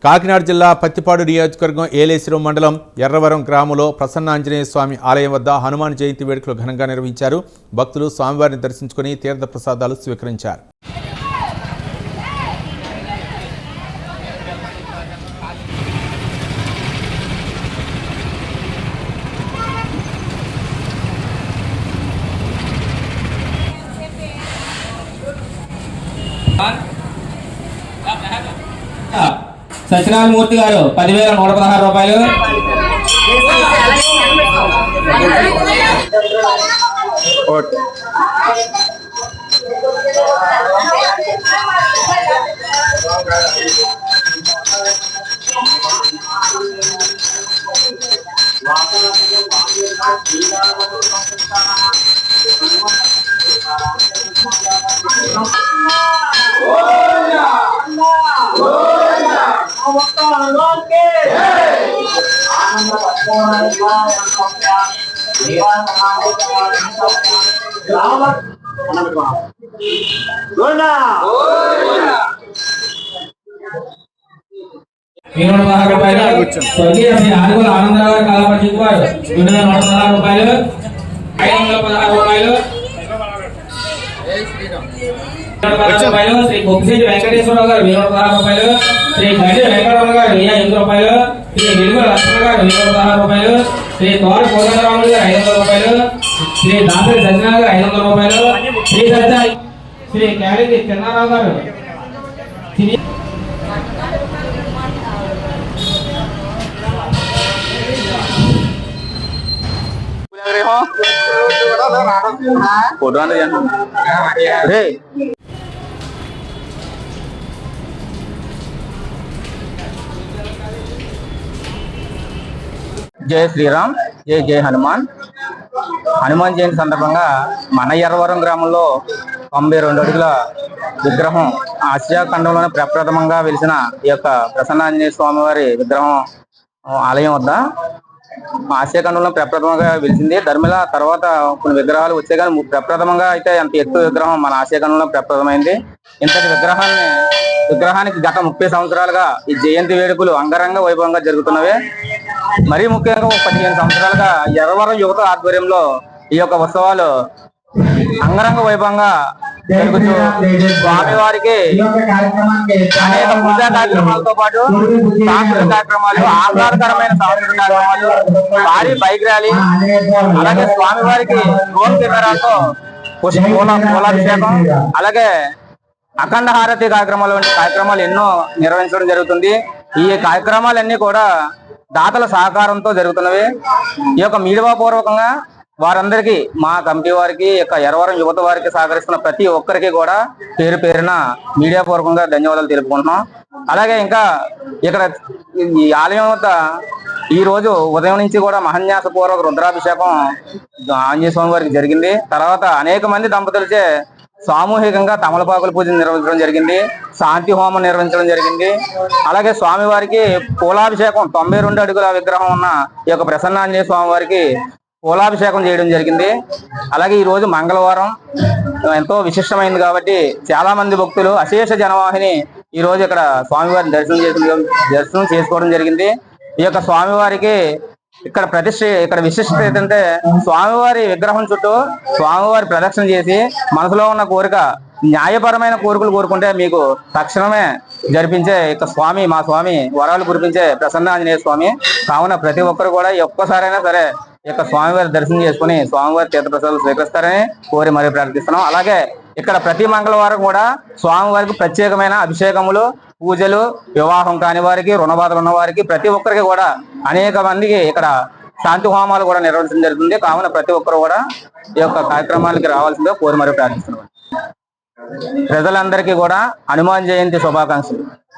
కాకినాడ జిల్లా పత్తిపాడు నియోజకవర్గం ఏలేశ్వరం మండలం ఎర్రవరం గ్రామంలో ప్రసన్న ఆంజనేయ స్వామి ఆలయం వద్ద హనుమాన్ జయంతి వేడుకలు ఘనంగా నిర్వహించారు. భక్తులు స్వామివారిని దర్శించుకుని తీర్థ ప్రసాదాలు స్వీకరించారు. సత్యనారాయణ మూర్తి గారు 10,116 రూపాయలు. ఆనందరావు గారు కళాపతి వారు 2,116 రూపాయలు. 516 రూపాయలు. శ్రీ బొగ్గిశెట్టి వెంకటేశ్వరరావు గారు 1,116 రూపాయలు. శ్రీ గడ్డి వెంకటరమణ గారు 1,008 రూపాయలు. శ్రీ వెలుగు లక్ష్మణ గారు 1,116 రూపాయలు. శ్రీ తోట కోదండరాములు గారు 500 రూపాయలు. శ్రీ దాసరి సత్యనారాయణ గారు 500 రూపాయలు. శ్రీ సత్య శ్రీ క్యారెట్ చిన్నారావు గారు జై శ్రీరామ్, జై జై హనుమాన్. హనుమాన్ జయంతి సందర్భంగా మన ఎర్రవరం గ్రామంలో 92 అడుగుల విగ్రహం ఆసియా ఖండంలోనే ప్రప్రథమంగా వెలిసిన ఈ యొక్క ప్రసన్నాంజనేయ స్వామి వారి విగ్రహం ఆలయం వద్ద ఆసియా ఖండంలో ప్రప్రథమంగా వెలిసింది. ధర్మిల తర్వాత కొన్ని విగ్రహాలు వచ్చాయి, కానీ ప్రప్రథమంగా అయితే అంత ఎత్తు విగ్రహం మన ఆసియా ఖండంలో ప్రప్రథమైంది. ఇంతటి విగ్రహానికి గత 30 సంవత్సరాలుగా ఈ జయంతి వేడుకలు అంగరంగ వైభవంగా జరుగుతున్నవే. మరీ ముఖ్యంగా 15 సంవత్సరాలుగా ఎర్రవరం యువత ఆధ్వర్యంలో ఈ యొక్క ఉత్సవాలు అంగరంగ వైభవంగా జరుగుతూ స్వామివారికి అనేక పూజా కార్యక్రమాలతో పాటు సాంస్కృతిక కార్యక్రమాలు, ఆహ్లాదకరమైన సాంస్కృతిక కార్యక్రమాలు, భారీ బైక్ ర్యాలీ, అలాగే స్వామివారికి డ్రోన్ కెమెరాతో పూలాభిషేకం, అలాగే అఖండ హారతి కార్యక్రమాలు వంటి కార్యక్రమాలు ఎన్నో నిర్వహించడం జరుగుతుంది. ఈ కార్యక్రమాలన్నీ కూడా దాతల సహకారంతో జరుగుతున్నవి. ఈ యొక్క మీడియా పూర్వకంగా వారందరికీ, మా కమిటీ వారికి, యొక్క ఎర్రవరం యువత వారికి సహకరిస్తున్న ప్రతి ఒక్కరికి కూడా పేరు పేరున మీడియా పూర్వకంగా ధన్యవాదాలు తెలుపుకుంటున్నాం. అలాగే ఇంకా ఇక్కడ ఈ ఆలయం వద్ద ఈ రోజు ఉదయం నుంచి కూడా మహన్యాస పూర్వక రుద్రాభిషేకం ఆంజనేయ స్వామి వారికి జరిగింది. తర్వాత అనేక మంది దంపతులచే సామూహికంగా తమలపాకుల పూజ నిర్వహించడం జరిగింది, శాంతి హోమం నిర్వహించడం జరిగింది. అలాగే స్వామివారికి పూలాభిషేకం 92 అడుగుల విగ్రహం ఉన్న ఈ యొక్క ప్రసన్నాంజనేయ స్వామి వారికి పూలాభిషేకం చేయడం జరిగింది. అలాగే ఈ రోజు మంగళవారం ఎంతో విశిష్టమైంది కాబట్టి చాలా మంది భక్తులు అశేష జనవాహిని ఈ రోజు ఇక్కడ స్వామివారిని దర్శనం చేసుకోవడం జరిగింది. ఈ యొక్క స్వామివారికి ఇక్కడ విశిష్టత ఏంటంటే, స్వామివారి విగ్రహం చుట్టూ స్వామివారి ప్రదక్షిణ చేసి మనసులో ఉన్న కోరిక, న్యాయపరమైన కోరికలు కోరుకుంటే మీకు తక్షణమే జరిపించే ఇక స్వామి, మా స్వామి వరాలు కురిపించే ప్రసన్న ఆంజనేయ స్వామి. కావున ప్రతి ఒక్కరు కూడా ఒక్కసారైనా సరే ఇక స్వామివారి దర్శనం చేసుకుని స్వామివారి తీర్థప్రసాదాలు స్వీకరిస్తారని కోరి మరీ ప్రార్థిస్తున్నాం. అలాగే ఇక్కడ ప్రతి మంగళవారం కూడా స్వామివారికి ప్రత్యేకమైన అభిషేకములు, పూజలు, వివాహం కాని వారికి, రుణబాధలు ఉన్న వారికి, ప్రతి ఒక్కరికి కూడా అనేక మందికి ఇక్కడ శాంతి హోమాలు కూడా నిర్వహించడం జరుగుతుంది. కావున ప్రతి ఒక్కరు కూడా ఈ యొక్క కార్యక్రమాలకి రావాల్సిందిగా కోరి మరీ ప్రార్థిస్తున్నాం. ప్రజలందరికీ కూడా హనుమాన్ జయంతి శుభాకాంక్షలు.